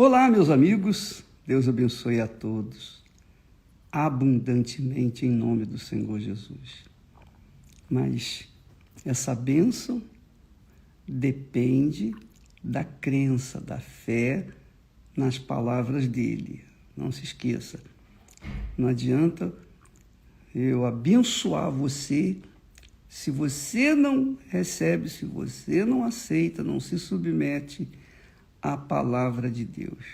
Olá, meus amigos, Deus abençoe a todos, abundantemente em nome do Senhor Jesus. Mas essa bênção depende da crença, da fé nas palavras dele. Não se esqueça, não adianta eu abençoar você se você não recebe, se você não aceita, não se submete à palavra de Deus.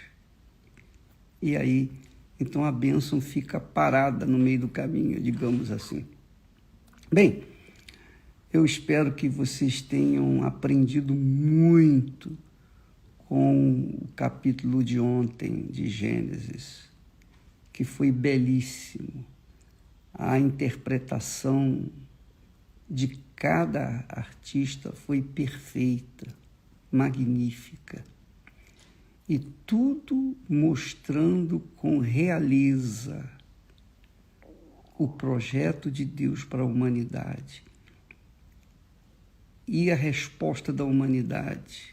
E aí, então a bênção fica parada no meio do caminho, digamos assim. Bem, eu espero que vocês tenham aprendido muito com o capítulo de ontem de Gênesis, que foi belíssimo. A interpretação de cada artista foi perfeita, magnífica. E tudo mostrando com realeza o projeto de Deus para a humanidade. E a resposta da humanidade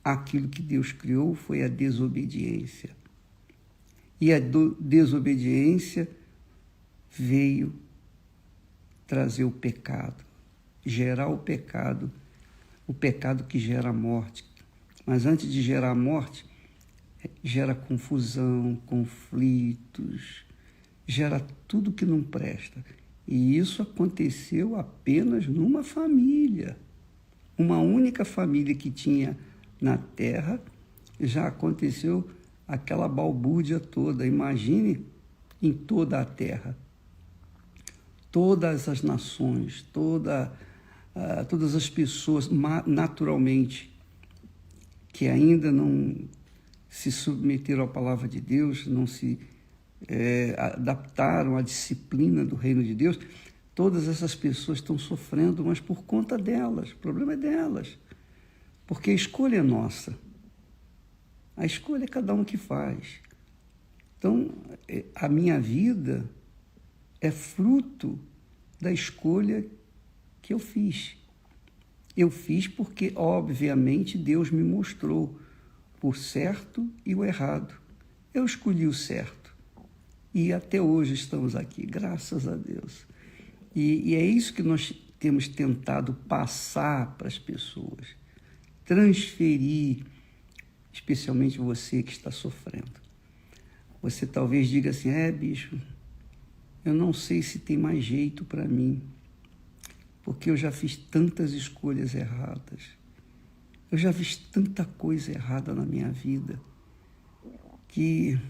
àquilo que Deus criou foi a desobediência. E a desobediência veio trazer o pecado, gerar o pecado que gera a morte. Mas antes de gerar a morte, gera confusão, conflitos, gera tudo que não presta. E isso aconteceu apenas numa família. Uma única família que tinha na Terra, já aconteceu aquela balbúrdia toda. Imagine em toda a Terra. Todas as nações, todas as pessoas, naturalmente, que ainda não se submeteram à palavra de Deus, não se adaptaram à disciplina do reino de Deus, todas essas pessoas estão sofrendo, mas por conta delas. O problema é delas, porque a escolha é nossa. A escolha é cada um que faz. Então, a minha vida é fruto da escolha que eu fiz. Eu fiz porque, obviamente, Deus me mostrou o certo e o errado. Eu escolhi o certo. E até hoje estamos aqui, graças a Deus. E é isso que nós temos tentado passar para as pessoas. Transferir, especialmente você que está sofrendo. Você talvez diga assim, bicho, eu não sei se tem mais jeito para mim, porque eu já fiz tantas escolhas erradas. Eu já fiz tanta coisa errada na minha vida, que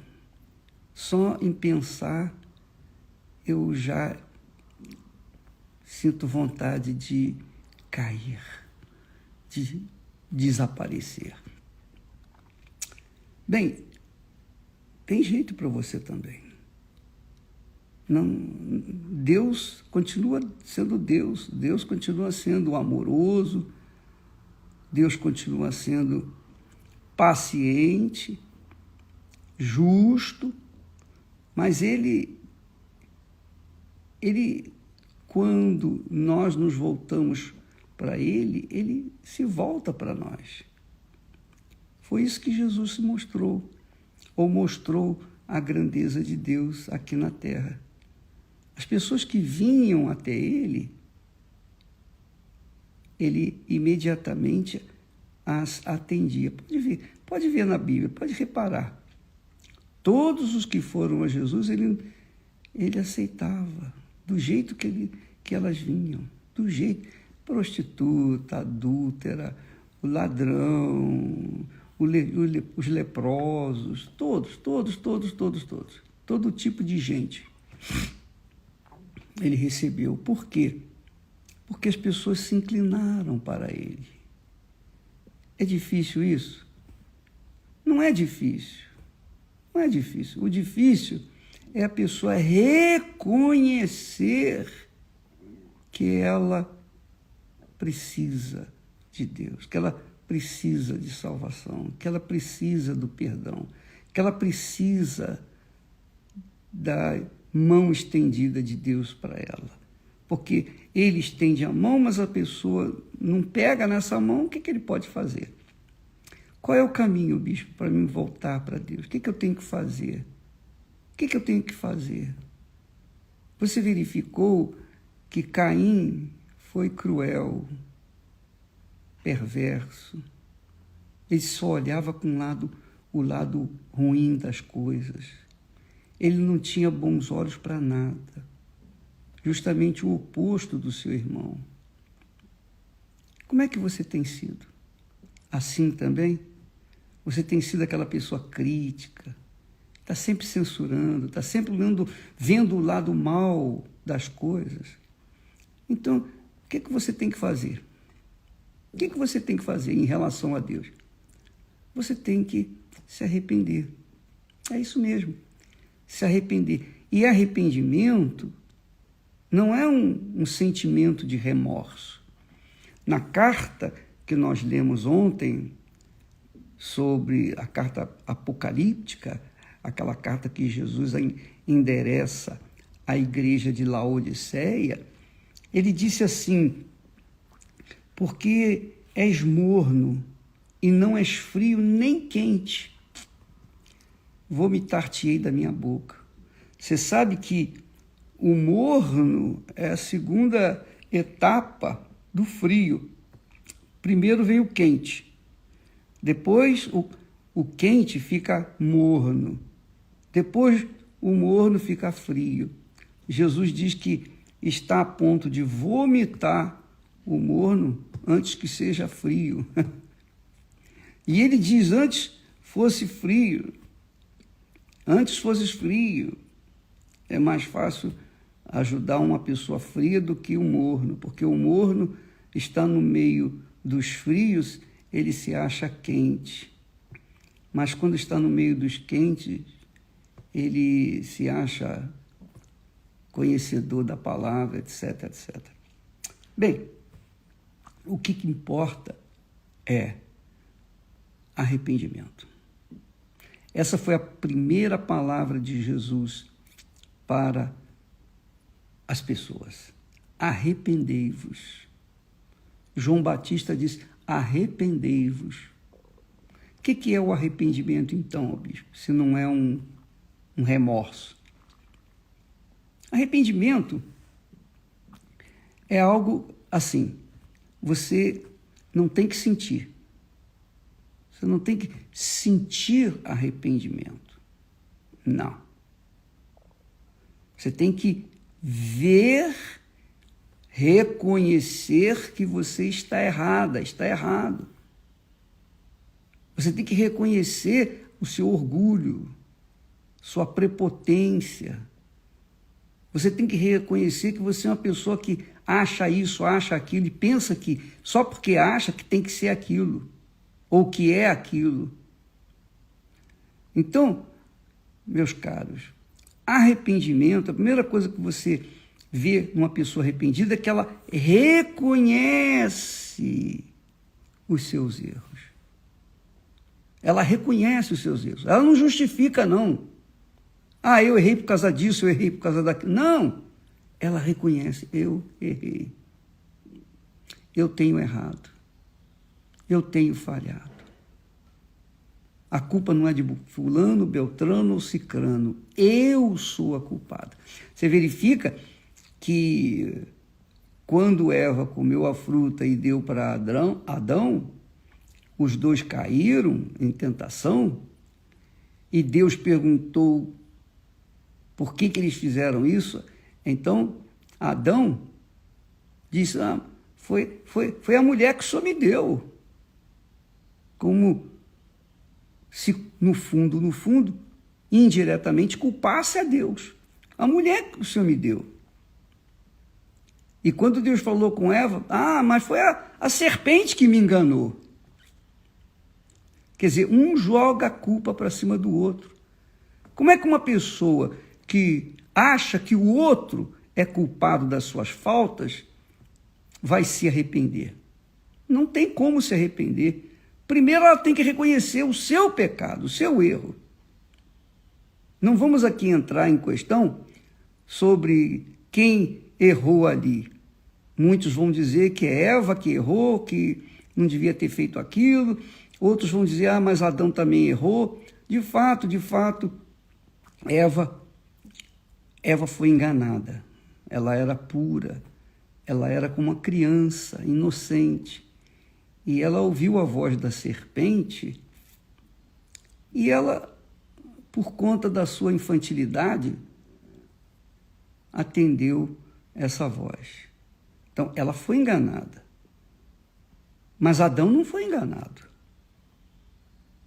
só em pensar eu já sinto vontade de cair, de desaparecer. Bem, tem jeito para você também. Não, Deus continua sendo Deus, Deus continua sendo amoroso, Deus continua sendo paciente, justo, mas Ele, quando nós nos voltamos para Ele, Ele se volta para nós. Foi isso que Jesus se mostrou, ou mostrou a grandeza de Deus aqui na terra. As pessoas que vinham até ele imediatamente as atendia. Pode ver na Bíblia, pode reparar. Todos os que foram a Jesus, ele aceitava, do jeito que elas vinham, do jeito. Prostituta, adúltera, o ladrão, os leprosos, todos. Todo tipo de gente. Ele recebeu. Por quê? Porque as pessoas se inclinaram para ele. É difícil isso? Não é difícil. Não é difícil. O difícil é a pessoa reconhecer que ela precisa de Deus, que ela precisa de salvação, que ela precisa do perdão, que ela precisa da mão estendida de Deus para ela. Porque ele estende a mão, mas a pessoa não pega nessa mão, o que ele pode fazer? Qual é o caminho, bispo, para mim voltar para Deus? O que eu tenho que fazer? O que eu tenho que fazer? Você verificou que Caim foi cruel, perverso. Ele só olhava com o lado ruim das coisas. Ele não tinha bons olhos para nada. Justamente o oposto do seu irmão. Como é que você tem sido? Assim também? Você tem sido aquela pessoa crítica, está sempre censurando, está sempre vendo o lado mal das coisas. Então, o que você tem que fazer? O que você tem que fazer em relação a Deus? Você tem que se arrepender. É isso mesmo, se arrepender. E arrependimento não é um sentimento de remorso. Na carta que nós lemos ontem, sobre a carta apocalíptica, aquela carta que Jesus endereça à igreja de Laodiceia, ele disse assim: porque és morno e não és frio nem quente, vomitar-te-ei da minha boca. Você sabe que o morno é a segunda etapa do frio. Primeiro veio o quente. Depois, o quente fica morno. Depois, o morno fica frio. Jesus diz que está a ponto de vomitar o morno antes que seja frio. E ele diz, antes fosses frio, é mais fácil ajudar uma pessoa fria do que o morno, porque o morno está no meio dos frios, ele se acha quente, mas quando está no meio dos quentes, ele se acha conhecedor da palavra, etc, etc. Bem, o que importa é arrependimento. Essa foi a primeira palavra de Jesus para as pessoas. Arrependei-vos. João Batista diz: arrependei-vos. O que é o arrependimento, então, bispo, se não é um remorso? Arrependimento é algo assim, você não tem que sentir. Você não tem que sentir arrependimento. Não. Você tem que ver, reconhecer que você está errada, está errado. Você tem que reconhecer o seu orgulho, sua prepotência. Você tem que reconhecer que você é uma pessoa que acha isso, acha aquilo, e pensa que só porque acha que tem que ser aquilo, ou que é aquilo. Então, meus caros, arrependimento, a primeira coisa que você vê numa pessoa arrependida é que ela reconhece os seus erros. Ela reconhece os seus erros. Ela não justifica, não. Ah, eu errei por causa disso, eu errei por causa daquilo. Não. Ela reconhece, eu errei. Eu tenho errado. Eu tenho falhado. A culpa não é de fulano, beltrano ou cicrano. Eu sou a culpada. Você verifica que quando Eva comeu a fruta e deu para Adão, os dois caíram em tentação, e Deus perguntou por que eles fizeram isso. Então, Adão disse, foi a mulher que o Senhor me deu. Como se, no fundo, indiretamente culpasse a Deus. A mulher que o Senhor me deu. E quando Deus falou com Eva, mas foi a serpente que me enganou. Quer dizer, um joga a culpa para cima do outro. Como é que uma pessoa que acha que o outro é culpado das suas faltas vai se arrepender? Não tem como se arrepender. Primeiro ela tem que reconhecer o seu pecado, o seu erro. Não vamos aqui entrar em questão sobre quem errou ali. Muitos vão dizer que é Eva que errou, que não devia ter feito aquilo, Outros vão dizer, mas Adão também errou. De fato, Eva foi enganada. Ela era pura, ela era como uma criança, inocente. E ela ouviu a voz da serpente e ela, por conta da sua infantilidade, atendeu essa voz. Então, ela foi enganada. Mas Adão não foi enganado.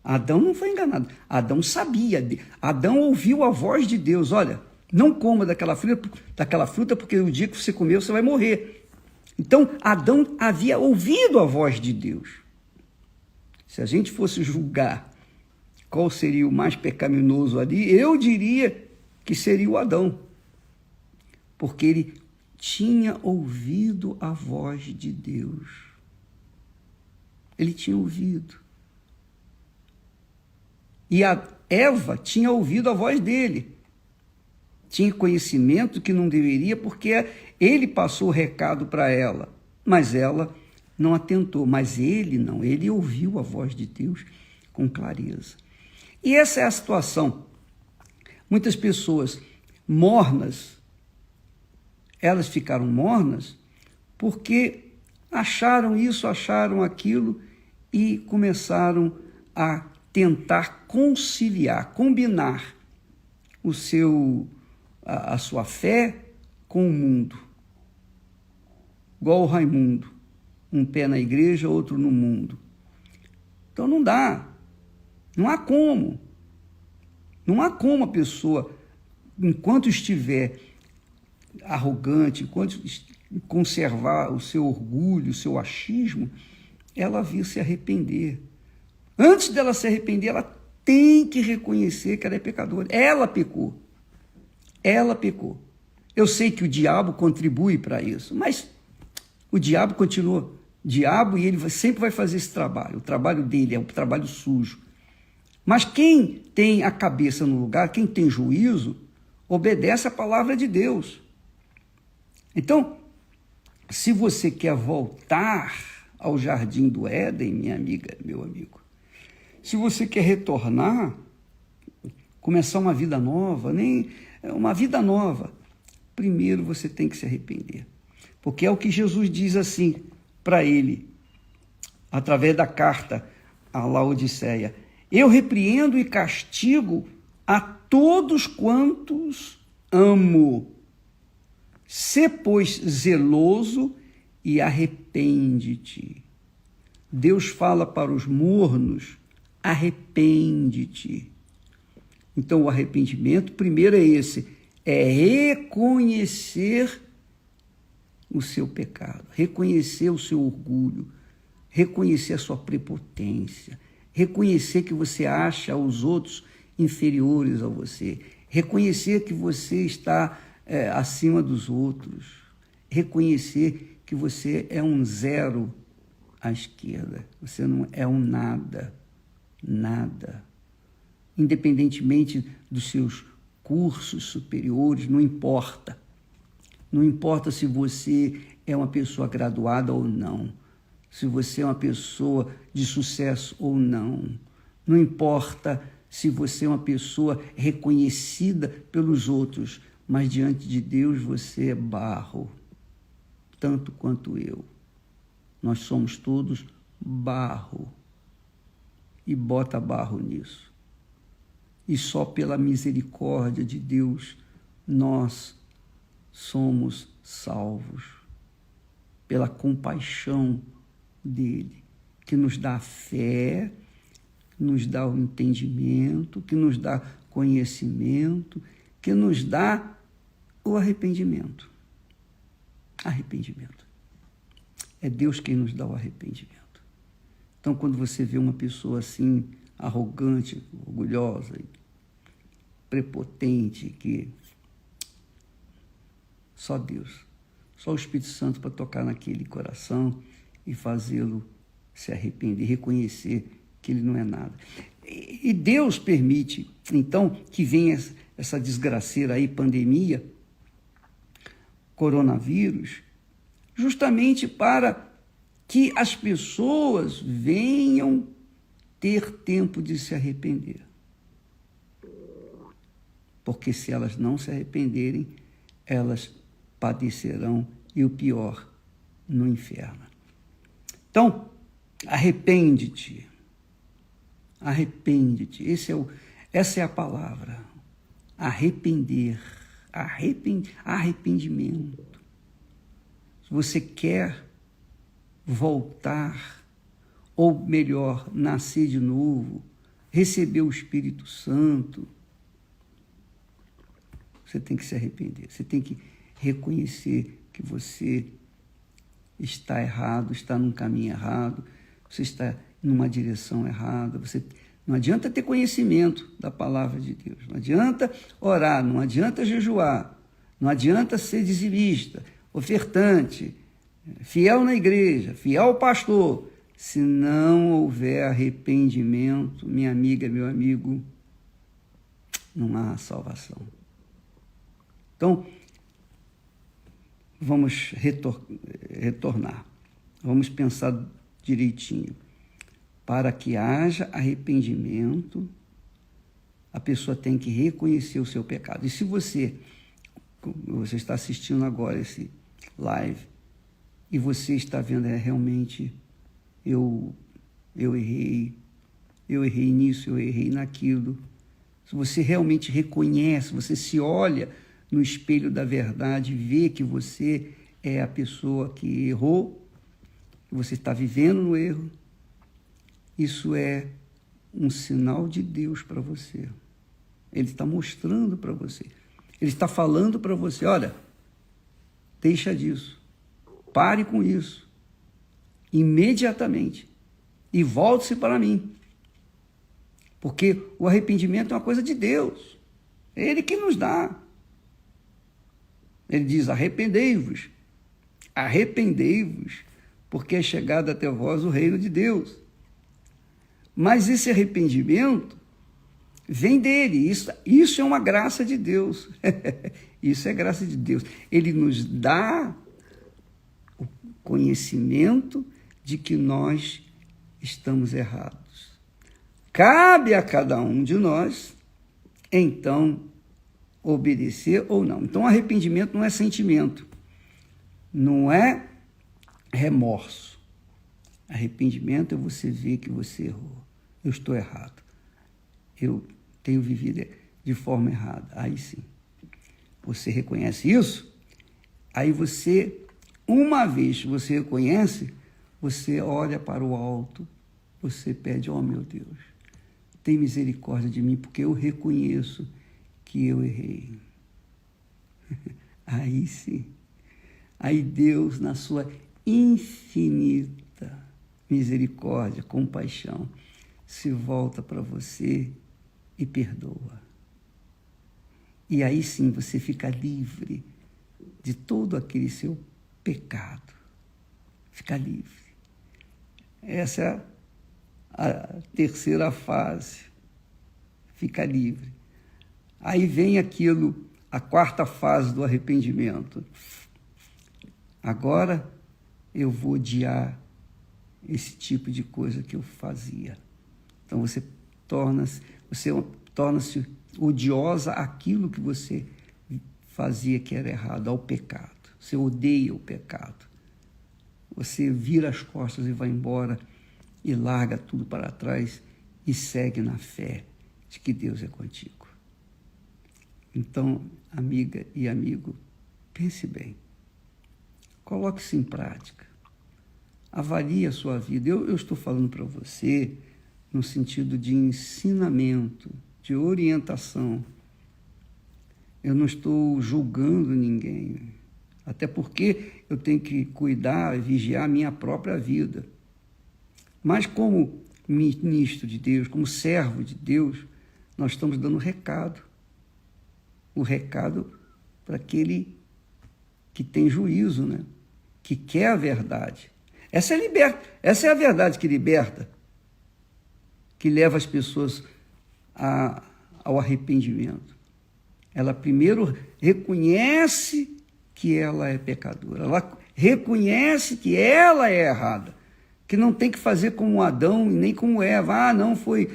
Adão não foi enganado. Adão sabia. Adão ouviu a voz de Deus. Olha, não coma daquela fruta, porque o dia que você comer, você vai morrer. Então, Adão havia ouvido a voz de Deus. Se a gente fosse julgar qual seria o mais pecaminoso ali, eu diria que seria o Adão. Porque ele tinha ouvido a voz de Deus. Ele tinha ouvido. E a Eva tinha ouvido a voz dele. Tinha conhecimento que não deveria, porque ele passou o recado para ela. Mas ela não atentou. Mas ele não. Ele ouviu a voz de Deus com clareza. E essa é a situação. Muitas pessoas mornas, elas ficaram mornas porque acharam isso, acharam aquilo e começaram a tentar conciliar, combinar a sua fé com o mundo. Igual o Raimundo, um pé na igreja, outro no mundo. Então não dá, não há como. Não há como a pessoa, enquanto estiver arrogante, enquanto conservar o seu orgulho, o seu achismo, ela vir se arrepender. Antes dela se arrepender, ela tem que reconhecer que ela é pecadora. Ela pecou. Ela pecou. Eu sei que o diabo contribui para isso, mas o diabo continua diabo e ele sempre vai fazer esse trabalho. O trabalho dele é um trabalho sujo. Mas quem tem a cabeça no lugar, quem tem juízo, obedece a palavra de Deus. Então, se você quer voltar ao jardim do Éden, minha amiga, meu amigo, se você quer retornar, começar uma vida nova, primeiro você tem que se arrepender. Porque é o que Jesus diz assim para ele, através da carta à Laodiceia: eu repreendo e castigo a todos quantos amo. Sê, pois, zeloso e arrepende-te. Deus fala para os mornos: arrepende-te. Então, o arrependimento, primeiro é esse, é reconhecer o seu pecado, reconhecer o seu orgulho, reconhecer a sua prepotência, reconhecer que você acha os outros inferiores a você, reconhecer que você está acima dos outros, reconhecer que você é um zero à esquerda, você não é um nada. Independentemente dos seus cursos superiores, não importa. Não importa se você é uma pessoa graduada ou não, se você é uma pessoa de sucesso ou não. Não importa se você é uma pessoa reconhecida pelos outros, mas diante de Deus você é barro, tanto quanto eu. Nós somos todos barro. E bota barro nisso. E só pela misericórdia de Deus nós somos salvos. Pela compaixão dele, que nos dá fé, nos dá o entendimento, que nos dá conhecimento, que nos dá o arrependimento. Arrependimento. É Deus quem nos dá o arrependimento. Então, quando você vê uma pessoa assim, arrogante, orgulhosa, prepotente, que só Deus, só o Espírito Santo para tocar naquele coração e fazê-lo se arrepender, reconhecer que ele não é nada. E Deus permite, então, que venha essa desgraceira aí, pandemia, coronavírus, justamente para que as pessoas venham ter tempo de se arrepender. Porque se elas não se arrependerem, elas padecerão, e o pior, no inferno. Então, arrepende-te. Arrepende-te. Essa é a palavra. Arrepender. Arrependimento. Se você quer voltar, ou melhor, nascer de novo, receber o Espírito Santo, você tem que se arrepender. Você tem que reconhecer que você está errado, está num caminho errado, você está numa direção errada. Não adianta ter conhecimento da palavra de Deus, não adianta orar, não adianta jejuar, não adianta ser dizimista, ofertante, fiel na igreja, fiel ao pastor. Se não houver arrependimento, minha amiga, meu amigo, não há salvação. Então, vamos retornar. Vamos pensar direitinho. Para que haja arrependimento, a pessoa tem que reconhecer o seu pecado. E se você está assistindo agora esse live, e você está vendo, realmente, eu errei nisso, eu errei naquilo. Se você realmente reconhece, você se olha no espelho da verdade, vê que você é a pessoa que errou, que você está vivendo no erro, isso é um sinal de Deus para você. Ele está mostrando para você. Ele está falando para você, olha, deixa disso, pare com isso, imediatamente, e volte-se para mim. Porque o arrependimento é uma coisa de Deus, é Ele que nos dá. Ele diz, arrependei-vos, porque é chegado até vós o reino de Deus. Mas esse arrependimento vem dele, isso é uma graça de Deus. Isso é graça de Deus. Ele nos dá o conhecimento de que nós estamos errados. Cabe a cada um de nós, então, obedecer ou não. Então, arrependimento não é sentimento, não é remorso. Arrependimento é você ver que você errou. Eu estou errado. Eu tenho vivido de forma errada. Aí sim. Você reconhece isso? Aí você, uma vez que você reconhece, você olha para o alto, você pede, oh meu Deus, tem misericórdia de mim, porque eu reconheço que eu errei. Aí sim. Aí Deus, na sua infinita misericórdia, compaixão, se volta para você e perdoa. E aí sim você fica livre de todo aquele seu pecado. Fica livre. Essa é a terceira fase. Fica livre. Aí vem a quarta fase do arrependimento. Agora eu vou odiar esse tipo de coisa que eu fazia. Então você torna-se odiosa àquilo que você fazia que era errado, ao pecado. Você odeia o pecado. Você vira as costas e vai embora e larga tudo para trás e segue na fé de que Deus é contigo. Então, amiga e amigo, pense bem. Coloque-se em prática. Avalie a sua vida. Eu estou falando para você no sentido de ensinamento, de orientação. Eu não estou julgando ninguém, até porque eu tenho que cuidar e vigiar a minha própria vida. Mas como ministro de Deus, como servo de Deus, nós estamos dando recado. O recado para aquele que tem juízo, né? Que quer a verdade. Essa é a verdade que liberta, que leva as pessoas ao arrependimento. Ela primeiro reconhece que ela é pecadora, ela reconhece que ela é errada. que não tem que fazer como Adão e nem como Eva. Ah, não, foi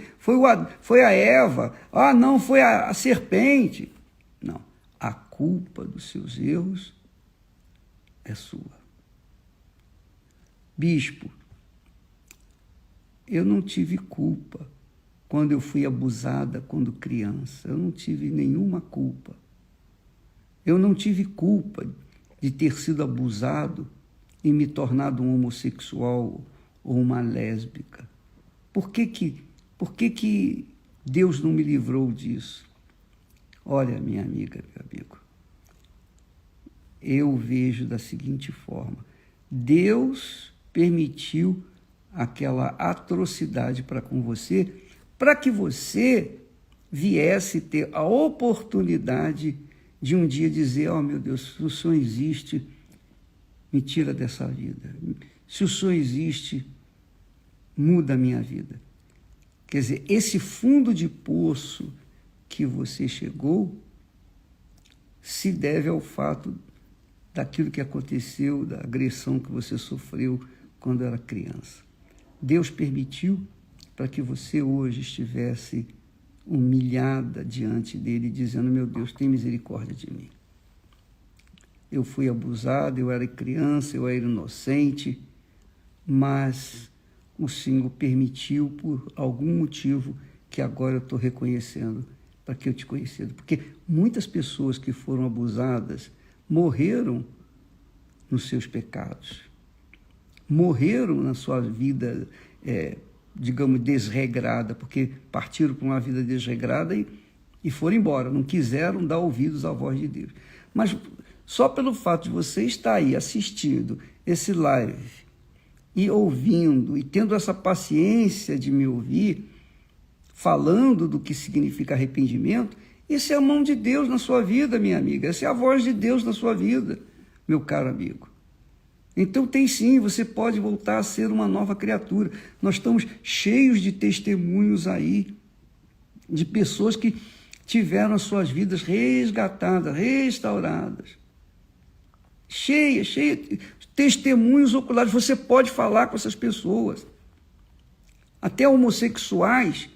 a Eva. Ah, não, foi a serpente. Não, a culpa dos seus erros é sua. Bispo, eu não tive culpa quando eu fui abusada quando criança. Eu não tive nenhuma culpa. Eu não tive culpa de ter sido abusado e me tornado um homossexual ou uma lésbica. Por que Deus não me livrou disso? Olha, minha amiga, meu amigo, eu vejo da seguinte forma: Deus permitiu aquela atrocidade para com você, para que você viesse ter a oportunidade de um dia dizer: oh, meu Deus, se o Senhor existe, me tira dessa vida. Se o Senhor existe, muda a minha vida. Quer dizer, esse fundo de poço que você chegou se deve ao fato daquilo que aconteceu, da agressão que você sofreu quando era criança. Deus permitiu para que você hoje estivesse humilhada diante dele, dizendo: meu Deus, tem misericórdia de mim. Eu fui abusado, eu era criança, eu era inocente, mas o Senhor permitiu por algum motivo que agora eu estou reconhecendo para que eu te conhecesse. Porque muitas pessoas que foram abusadas morreram nos seus pecados, morreram na sua vida, digamos, desregrada, porque partiram para uma vida desregrada e foram embora, não quiseram dar ouvidos à voz de Deus. Mas só pelo fato de você estar aí assistindo esse live e ouvindo e tendo essa paciência de me ouvir, falando do que significa arrependimento, isso é a mão de Deus na sua vida, minha amiga. Essa é a voz de Deus na sua vida, meu caro amigo. Então tem sim, você pode voltar a ser uma nova criatura. Nós estamos cheios de testemunhos aí, de pessoas que tiveram as suas vidas resgatadas, restauradas. Cheia, testemunhos oculares. Você pode falar com essas pessoas. Até homossexuais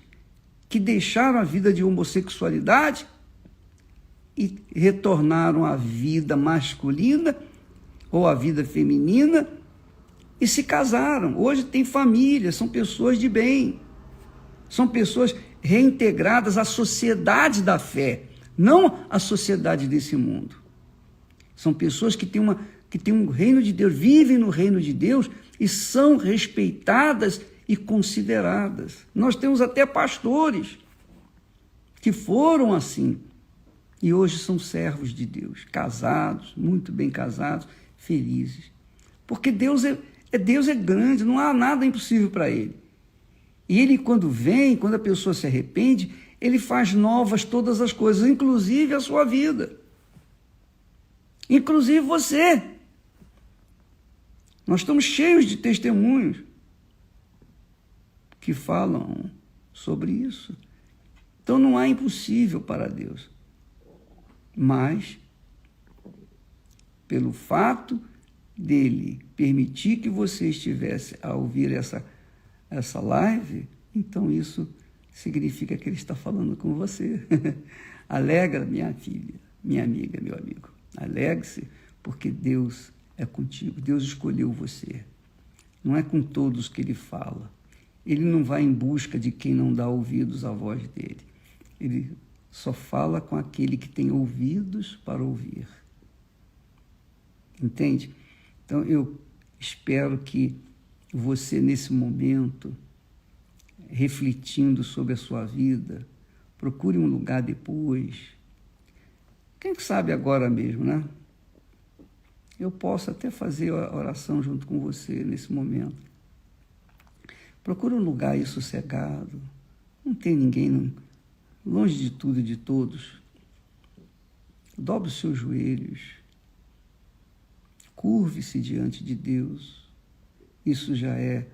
que deixaram a vida de homossexualidade e retornaram à vida masculina ou à vida feminina e se casaram. Hoje tem família, são pessoas de bem, são pessoas reintegradas à sociedade da fé, não à sociedade desse mundo. São pessoas que têm um reino de Deus, vivem no reino de Deus e são respeitadas e consideradas. Nós temos até pastores que foram assim e hoje são servos de Deus, casados, muito bem casados, felizes. Porque Deus é grande, não há nada impossível para Ele. E Ele, quando a pessoa se arrepende, Ele faz novas todas as coisas, inclusive a sua vida. Inclusive você. Nós estamos cheios de testemunhos que falam sobre isso. Então não há impossível para Deus. Mas, pelo fato dele permitir que você estivesse a ouvir essa live, então isso significa que ele está falando com você. Alegra, minha filha, minha amiga, meu amigo. Alegre-se, porque Deus é contigo. Deus escolheu você. Não é com todos que ele fala. Ele não vai em busca de quem não dá ouvidos à voz dele. Ele só fala com aquele que tem ouvidos para ouvir. Entende? Então, eu espero que você, nesse momento, refletindo sobre a sua vida, procure um lugar depois. Quem sabe agora mesmo, né? Eu posso até fazer a oração junto com você nesse momento. Procure um lugar aí sossegado, não tem ninguém, longe de tudo e de todos. Dobre os seus joelhos, curve-se diante de Deus. Isso já é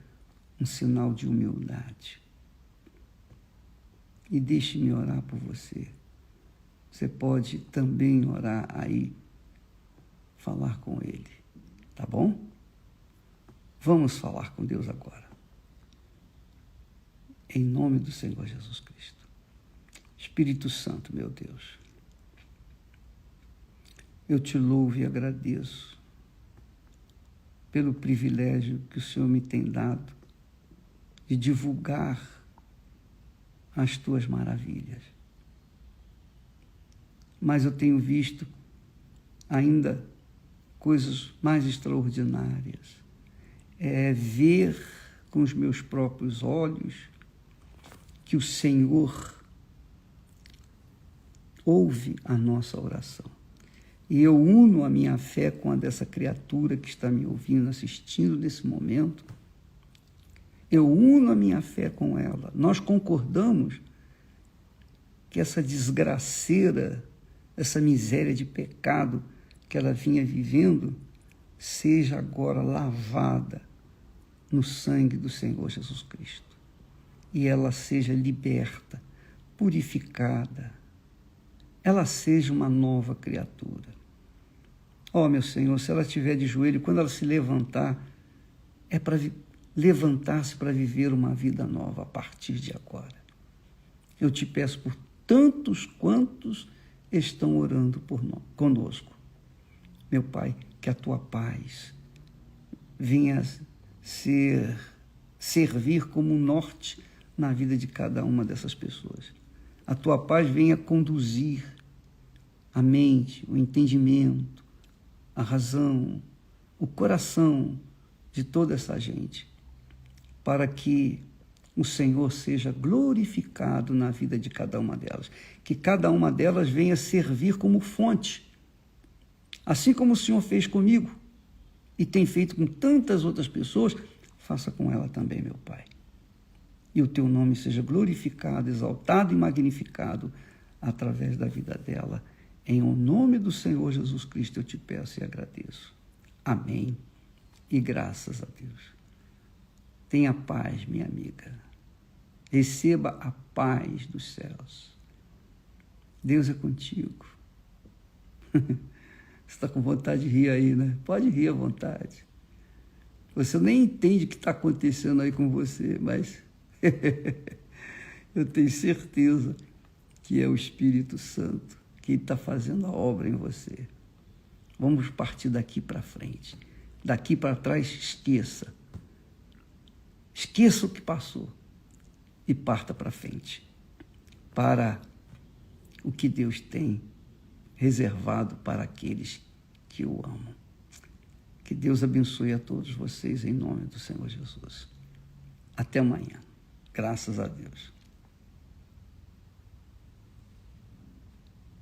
um sinal de humildade. E deixe-me orar por você. Você pode também orar aí, falar com Ele, tá bom? Vamos falar com Deus agora. Em nome do Senhor Jesus Cristo. Espírito Santo, meu Deus, eu te louvo e agradeço pelo privilégio que o Senhor me tem dado de divulgar as tuas maravilhas. Mas eu tenho visto ainda coisas mais extraordinárias. É ver com os meus próprios olhos que o Senhor ouve a nossa oração. E eu uno a minha fé com a dessa criatura que está me ouvindo, assistindo nesse momento. Eu uno a minha fé com ela. Nós concordamos que essa desgraceira, essa miséria de pecado que ela vinha vivendo, seja agora lavada no sangue do Senhor Jesus Cristo. E ela seja liberta, purificada, ela seja uma nova criatura. Ó, meu Senhor, se ela estiver de joelho, quando ela se levantar, é para levantar-se para viver uma vida nova a partir de agora. Eu te peço por tantos quantos estão orando por nós, conosco. Meu Pai, que a tua paz venha servir como um norte na vida de cada uma dessas pessoas. A tua paz venha conduzir a mente, o entendimento, a razão, o coração de toda essa gente, para que o Senhor seja glorificado na vida de cada uma delas, que cada uma delas venha servir como fonte, assim como o Senhor fez comigo e tem feito com tantas outras pessoas, faça com ela também, meu Pai. E o teu nome seja glorificado, exaltado e magnificado através da vida dela. Em o nome do Senhor Jesus Cristo eu te peço e agradeço. Amém. E graças a Deus. Tenha paz, minha amiga. Receba a paz dos céus. Deus é contigo. Você está com vontade de rir aí, né? Pode rir à vontade. Você nem entende o que está acontecendo aí com você, mas eu tenho certeza que é o Espírito Santo que está fazendo a obra em você. Vamos partir daqui para frente. Daqui para trás, esqueça. Esqueça o que passou e parta para frente, para o que Deus tem reservado para aqueles que o amam. Que Deus abençoe a todos vocês em nome do Senhor Jesus. Até amanhã. Graças a Deus.